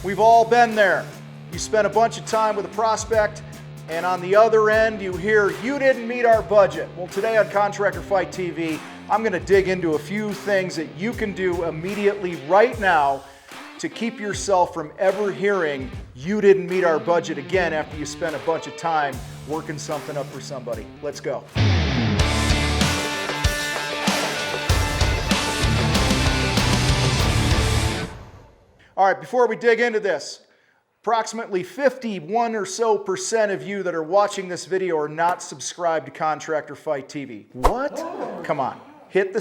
We've all been there. You spend a bunch of time with a prospect, and on the other end, you hear, you didn't meet our budget. Well, today on Contractor Fight TV, I'm going to dig into a few things that you can do immediately right now to keep yourself from ever hearing, you didn't meet our budget again after you spent a bunch of time working something up for somebody. Let's go. All right, before we dig into this, approximately 51% or so of you that are watching this video are not subscribed to Contractor Fight TV. What? Come on. Hit the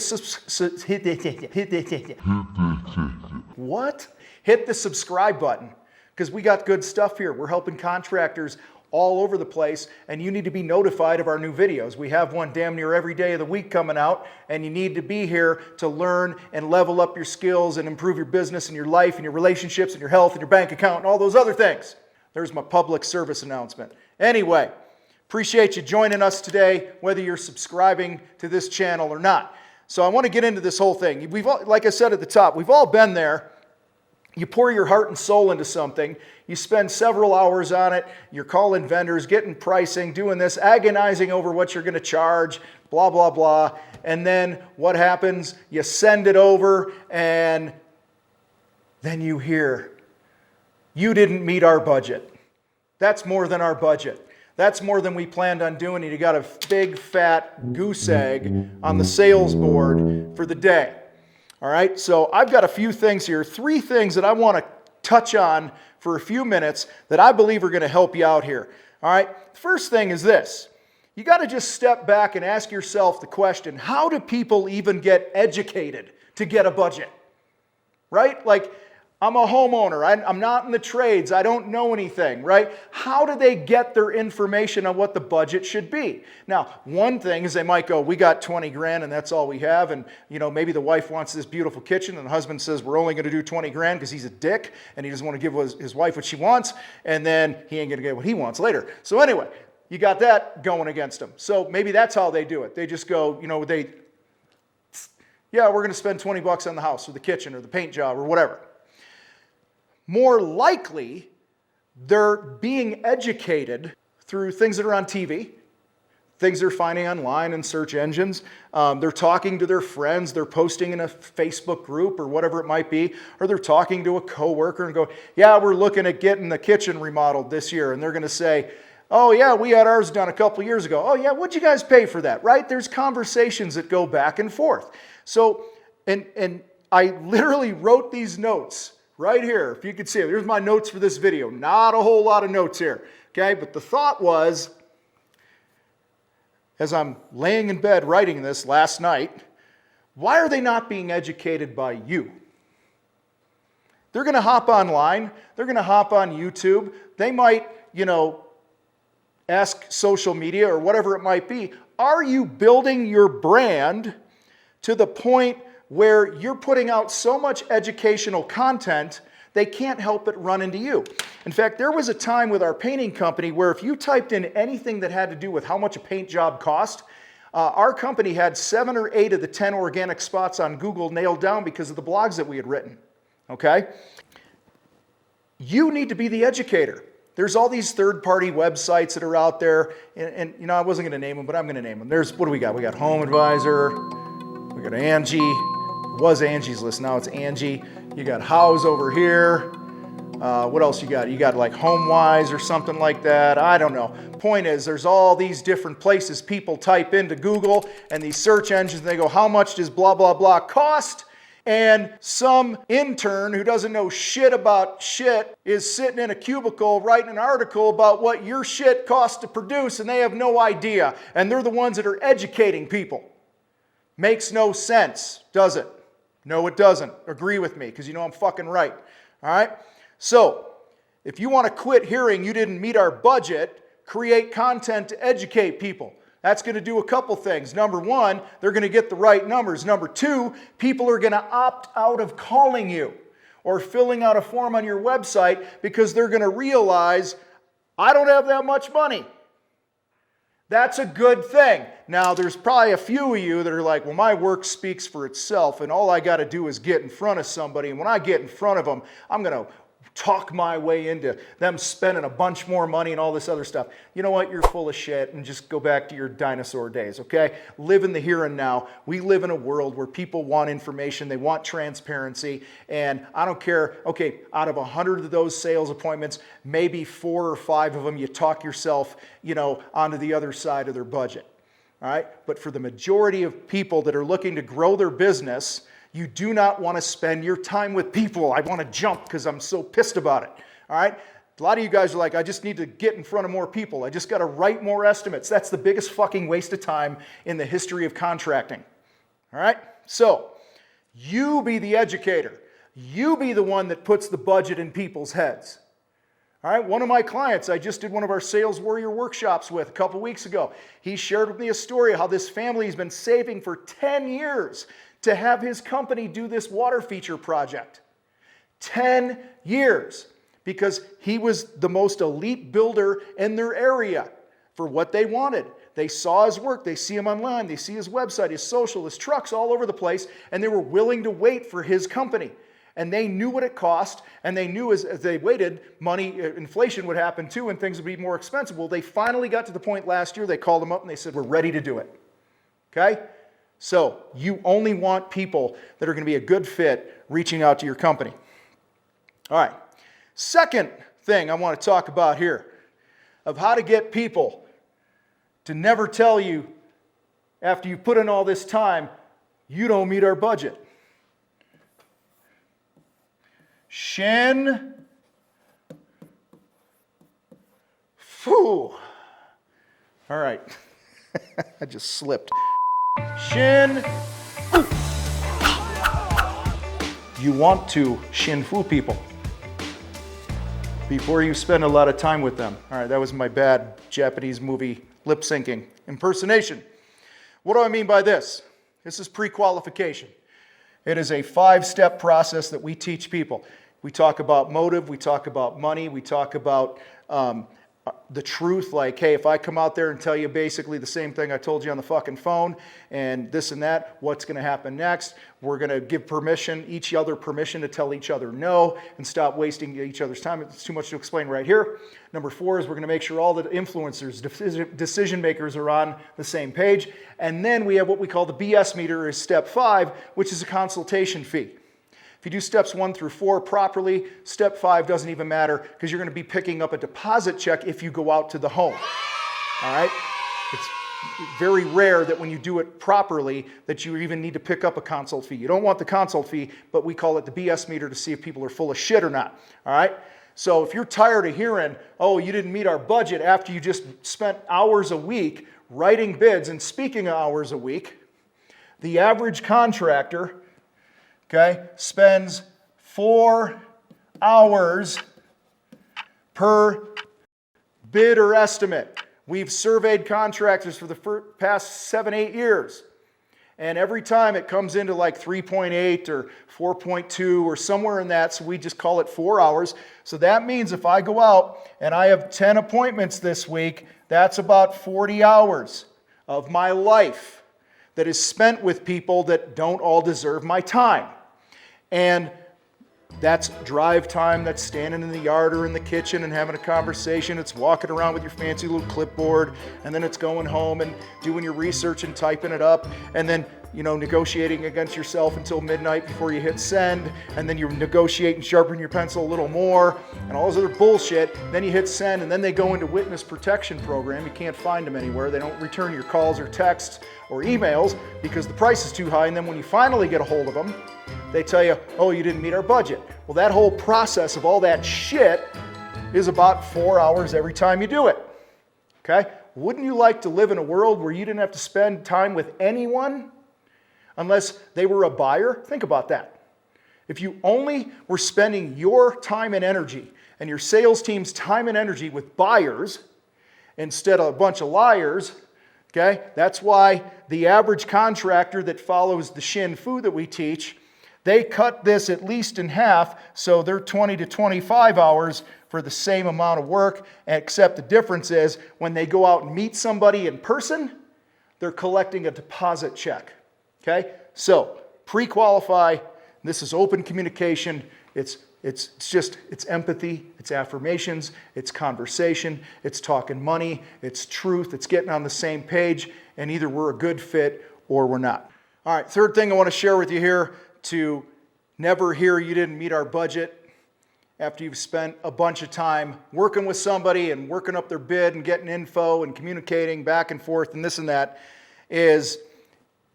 What? Hit the subscribe button, because we got good stuff here. We're helping contractors all over the place, and you need to be notified of our new videos. We have one damn near every day of the week coming out, and you need to be here to learn and level up your skills and improve your business and your life and your relationships and your health and your bank account and all those other things. There's my public service announcement. Anyway, appreciate you joining us today, whether you're subscribing to this channel or not. So I want to get into this whole thing. Like I said at the top, we've all been there. You pour your heart and soul into something, you spend several hours on it, you're calling vendors, getting pricing, doing this, agonizing over what you're going to charge, blah, blah, blah. And then what happens? You send it over, and then you hear, you didn't meet our budget. That's more than our budget. That's more than we planned on doing, and you got a big fat goose egg on the sales board for the day. All right, so I've got a few things here, 3 things that I want to touch on for a few minutes that I believe are going to help you out here. All right, first thing is this. You got to just step back and ask yourself the question, how do people even get educated to get a budget? Right? Like, I'm a homeowner. I'm not in the trades. I don't know anything, right? How do they get their information on what the budget should be? Now, one thing is they might go, we got 20 grand and that's all we have. And, you know, maybe the wife wants this beautiful kitchen and the husband says, we're only going to do 20 grand because he's a dick and he doesn't want to give his wife what she wants. And then he ain't going to get what he wants later. So anyway, you got that going against them. So maybe that's how they do it. They just go, you know, yeah, we're going to spend 20 bucks on the house or the kitchen or the paint job or whatever. More likely, they're being educated through things that are on TV, things they're finding online in search engines. They're talking to their friends. They're posting in a Facebook group or whatever it might be, or they're talking to a coworker and go, yeah, we're looking at getting the kitchen remodeled this year. And they're going to say, oh, yeah, we had ours done a couple years ago. Oh, yeah, what'd you guys pay for that, right? There's conversations that go back and forth. So, and I literally wrote these notes right here, if you can see it. Here's my notes for this video. Not a whole lot of notes here, okay? But the thought was, as I'm laying in bed writing this last night, why are they not being educated by you? They're going to hop online. They're going to hop on YouTube. They might, you know, ask social media or whatever it might be. Are you building your brand to the point where you're putting out so much educational content, they can't help but run into you? In fact, there was a time with our painting company where if you typed in anything that had to do with how much a paint job cost, our company had 7 or 8 of the 10 organic spots on Google nailed down because of the blogs that we had written, okay? You need to be the educator. There's all these third-party websites that are out there, and you know, I wasn't going to name them, but I'm going to name them. What do we got? We got Home Advisor, we got Angie. It was Angie's List, now it's Angie. You got House over here. What else you got? You got like HomeWise or something like that. I don't know. Point is, there's all these different places people type into Google and these search engines, and they go, how much does blah, blah, blah cost? And some intern who doesn't know shit about shit is sitting in a cubicle writing an article about what your shit costs to produce, and they have no idea. And they're the ones that are educating people. Makes no sense, does it? No, it doesn't. Agree with me, because you know I'm fucking right. All right? So, if you want to quit hearing you didn't meet our budget, create content to educate people. That's going to do a couple things. Number 1, they're going to get the right numbers. Number 2, people are going to opt out of calling you or filling out a form on your website because they're going to realize, I don't have that much money. That's a good thing. Now, there's probably a few of you that are like, well, my work speaks for itself, and all I got to do is get in front of somebody, and when I get in front of them, I'm going to talk my way into them spending a bunch more money and all this other stuff. You know what? You're full of shit, and just go back to your dinosaur days, okay? Live in the here and now. We live in a world where people want information, they want transparency, and I don't care, okay, out of 100 of those sales appointments, maybe 4 or 5 of them you talk yourself, onto the other side of their budget, all right? But for the majority of people that are looking to grow their business, you do not want to spend your time with people. I want to jump because I'm so pissed about it. All right? A lot of you guys are like, I just need to get in front of more people. I just got to write more estimates. That's the biggest fucking waste of time in the history of contracting. All right? So, you be the educator. You be the one that puts the budget in people's heads. All right? One of my clients, I just did one of our Sales Warrior workshops with a couple weeks ago. He shared with me a story of how this family has been saving for 10 years to have his company do this water feature project. 10 years, because he was the most elite builder in their area for what they wanted. They saw his work, they see him online, they see his website, his social, his trucks all over the place, and they were willing to wait for his company. And they knew what it cost, and they knew as they waited, inflation would happen too, and things would be more expensive. Well, they finally got to the point last year, they called him up and they said, we're ready to do it. Okay? So, you only want people that are going to be a good fit reaching out to your company. All right. Second thing I want to talk about here of how to get people to never tell you after you put in all this time, you don't meet our budget. Shin. Foo. All right. I just slipped. Shin. You want to shin fu people before you spend a lot of time with them. All right, that was my bad Japanese movie lip syncing impersonation. What do I mean by this? This is pre-qualification. It is a 5-step process that we teach people. We talk about motive, we talk about money, we talk about the truth, like, hey, if I come out there and tell you basically the same thing I told you on the fucking phone and this and that, what's going to happen next? We're going to give each other permission to tell each other no and stop wasting each other's time. It's too much to explain right here. Number 4 is we're going to make sure all the influencers, decision makers are on the same page. And then we have what we call the BS meter, is step 5, which is a consultation fee. If you do steps 1 through 4 properly, step 5 doesn't even matter because you're going to be picking up a deposit check if you go out to the home. All right? It's very rare that when you do it properly that you even need to pick up a consult fee. You don't want the consult fee, but we call it the BS meter to see if people are full of shit or not. All right? So if you're tired of hearing, oh, you didn't meet our budget after you just spent hours a week writing bids and speaking hours a week, the average contractor, okay, spends 4 hours per bid or estimate. We've surveyed contractors for the past 7-8 years. And every time it comes into like 3.8 or 4.2 or somewhere in that, so we just call it 4 hours. So that means if I go out and I have 10 appointments this week, that's about 40 hours of my life that is spent with people that don't all deserve my time. And that's drive time, that's standing in the yard or in the kitchen and having a conversation. It's walking around with your fancy little clipboard, and then it's going home and doing your research and typing it up, and then, negotiating against yourself until midnight before you hit send, and then you negotiate and sharpen your pencil a little more, and all this other bullshit. Then you hit send, and then they go into witness protection program. You can't find them anywhere. They don't return your calls or texts or emails because the price is too high, and then when you finally get a hold of them, they tell you, oh, you didn't meet our budget. Well, that whole process of all that shit is about 4 hours every time you do it. Okay? Wouldn't you like to live in a world where you didn't have to spend time with anyone unless they were a buyer? Think about that. If you only were spending your time and energy and your sales team's time and energy with buyers instead of a bunch of liars, okay? That's why the average contractor that follows the Shin Fu that we teach, they cut this at least in half, so they're 20 to 25 hours for the same amount of work, except the difference is when they go out and meet somebody in person, they're collecting a deposit check. Okay? So, pre-qualify, this is open communication, it's It's empathy, it's affirmations, it's conversation, it's talking money, it's truth, it's getting on the same page, and either we're a good fit or we're not. All right, third thing I want to share with you here, to never hear you didn't meet our budget after you've spent a bunch of time working with somebody and working up their bid and getting info and communicating back and forth and this and that, is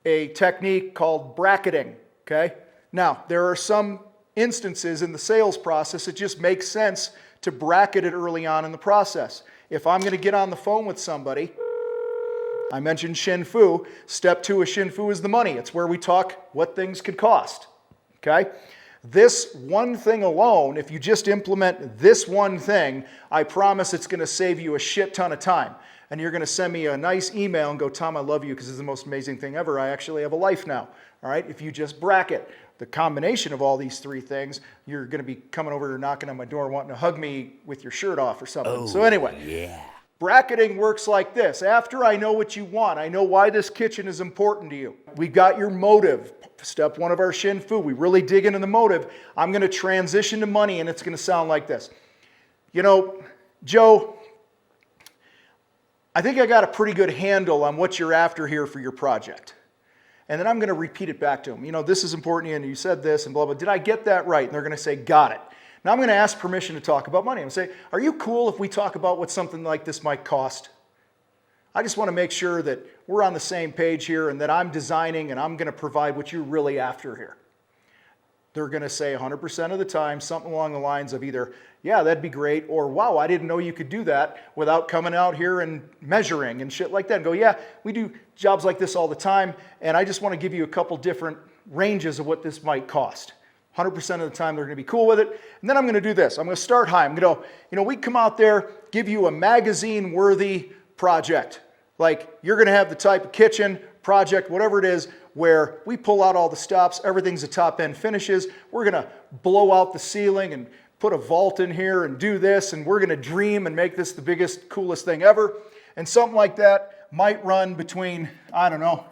a technique called bracketing, okay? Now, there are some instances in the sales process it just makes sense to bracket it early on in the process. If I'm going to get on the phone with somebody, I mentioned Shin Fu. Step 2 of Shin Fu is the money. It's where we talk what things could cost. Okay? This one thing alone, if you just implement this one thing, I promise it's going to save you a shit ton of time. And you're going to send me a nice email and go, Tom, I love you because this is the most amazing thing ever. I actually have a life now. All right? If you just bracket the combination of all these three things, you're going to be coming over and knocking on my door wanting to hug me with your shirt off or something. Oh, so anyway, yeah. Bracketing works like this. After I know what you want, I know why this kitchen is important to you. We got your motive. Step 1 of our Shin Fu. We really dig into the motive. I'm going to transition to money, and it's going to sound like this. You know, Joe, I think I got a pretty good handle on what you're after here for your project. And then I'm going to repeat it back to them. You know, this is important to you, and you said this, and blah, blah. Did I get that right? And they're going to say, got it. Now I'm going to ask permission to talk about money. I'm going to say, are you cool if we talk about what something like this might cost? I just want to make sure that we're on the same page here and that I'm designing and I'm going to provide what you're really after here. They're going to say 100% of the time something along the lines of either, yeah, that'd be great, or wow, I didn't know you could do that without coming out here and measuring and shit like that. And go, yeah, we do jobs like this all the time, and I just want to give you a couple different ranges of what this might cost. 100% of the time they're going to be cool with it. And then I'm going to do this. I'm going to start high. I'm going to go, you know, we come out there, give you a magazine-worthy project. Like, you're going to have the type of kitchen, project, whatever it is, where we pull out all the stops, everything's the top-end finishes. We're going to blow out the ceiling and put a vault in here and do this, and we're going to dream and make this the biggest, coolest thing ever. And something like that might run between, I don't know,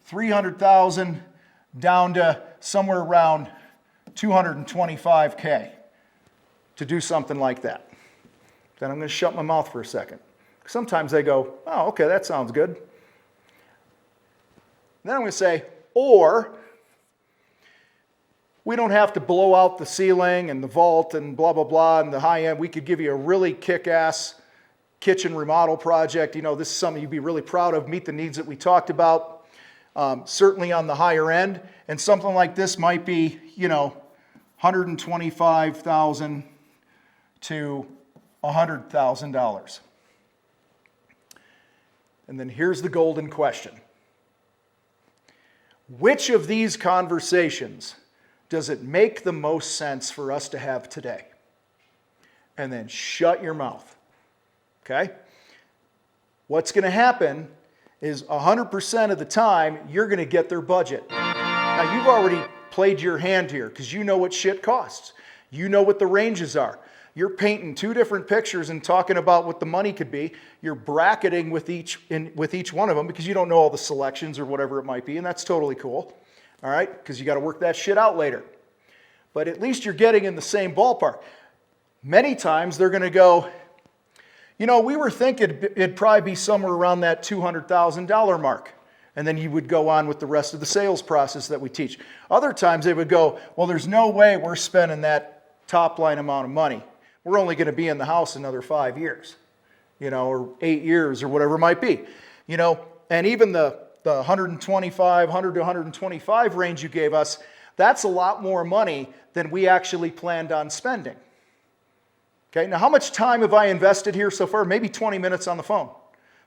$300,000 down to somewhere around $225K to do something like that. Then I'm going to shut my mouth for a second. Sometimes they go, oh, okay, that sounds good. Then I'm going to say, or we don't have to blow out the ceiling and the vault and blah, blah, blah, and the high end. We could give you a really kick-ass kitchen remodel project. You know, this is something you'd be really proud of, meet the needs that we talked about, certainly on the higher end. And something like this might be, you know, $125,000 to $100,000. And then here's the golden question. Which of these conversations does it make the most sense for us to have today? And then shut your mouth. Okay? What's going to happen is 100% of the time, you're going to get their budget. Now, you've already played your hand here because you know what shit costs. You know what the ranges are. You're painting two different pictures and talking about what the money could be. You're bracketing with each one of them because you don't know all the selections or whatever it might be, and that's totally cool. All right? Because you got to work that shit out later. But at least you're getting in the same ballpark. Many times they're going to go, you know, we were thinking it'd probably be somewhere around that $200,000 mark. And then you would go on with the rest of the sales process that we teach. Other times they would go, well, there's no way we're spending that top line amount of money. We're only going to be in the house another 5 years, you know, or 8 years or whatever it might be. You know, and even the 100 to 125 range you gave us, that's a lot more money than we actually planned on spending. Okay, now how much time have I invested here so far? Maybe 20 minutes on the phone,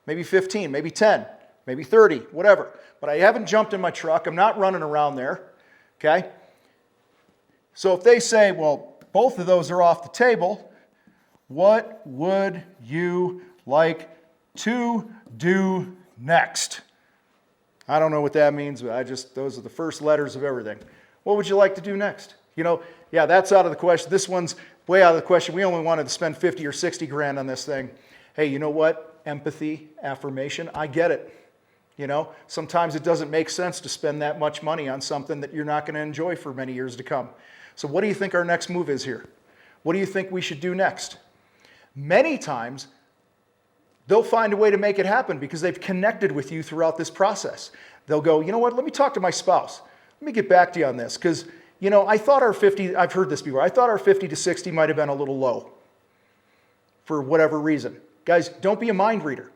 maybe 15, maybe 10, maybe 30, whatever. But I haven't jumped in my truck. I'm not running around there, okay? So if they say, well, both of those are off the table, what would you like to do next? I don't know what that means, but those are the first letters of everything. What would you like to do next? You know, yeah, that's out of the question. This one's way out of the question. We only wanted to spend 50 or 60 grand on this thing. Hey, you know what? Empathy, affirmation, I get it. You know, sometimes it doesn't make sense to spend that much money on something that you're not going to enjoy for many years to come. So what do you think our next move is here? What do you think we should do next? Many times, they'll find a way to make it happen because they've connected with you throughout this process. They'll go, you know what, let me talk to my spouse. Let me get back to you on this because, you know, I thought our 50, I've heard this before, I thought our 50 to 60 might have been a little low for whatever reason. Guys, don't be a mind reader,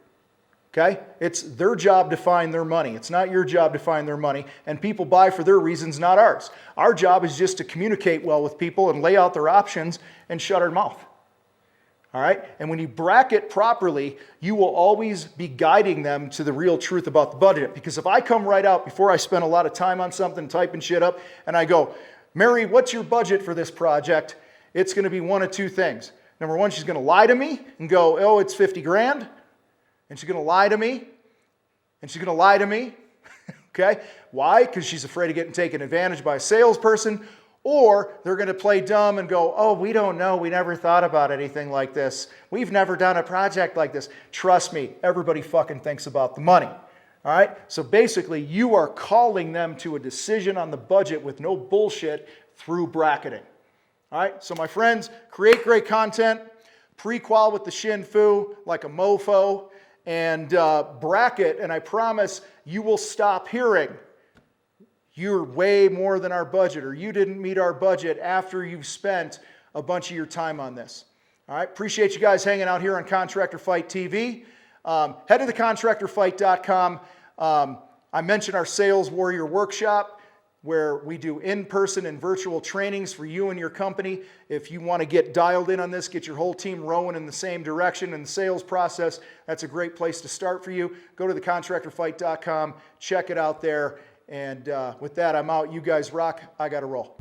okay? It's their job to find their money. It's not your job to find their money, and people buy for their reasons, not ours. Our job is just to communicate well with people and lay out their options and shut our mouth. All right? And when you bracket properly, you will always be guiding them to the real truth about the budget. Because if I come right out before I spend a lot of time on something, typing shit up, and I go, Mary, what's your budget for this project? It's going to be one of two things. Number one, she's going to lie to me and go, oh, it's 50 grand. And she's going to lie to me. And she's going to lie to me. Okay? Why? Because she's afraid of getting taken advantage by a salesperson. Or they're going to play dumb and go, oh, we don't know. We never thought about anything like this. We've never done a project like this. Trust me, everybody fucking thinks about the money. All right? So basically, you are calling them to a decision on the budget with no bullshit through bracketing. All right? So my friends, create great content, pre-qual with the shin fu like a mofo, and bracket, and I promise you will stop hearing you're way more than our budget, or you didn't meet our budget after you've spent a bunch of your time on this. All right, appreciate you guys hanging out here on Contractor Fight TV. Head to thecontractorfight.com. I mentioned our Sales Warrior Workshop, where we do in-person and virtual trainings for you and your company. If you want to get dialed in on this, get your whole team rowing in the same direction in the sales process, that's a great place to start for you. Go to thecontractorfight.com, check it out there. And with that, I'm out. You guys rock. I got to roll.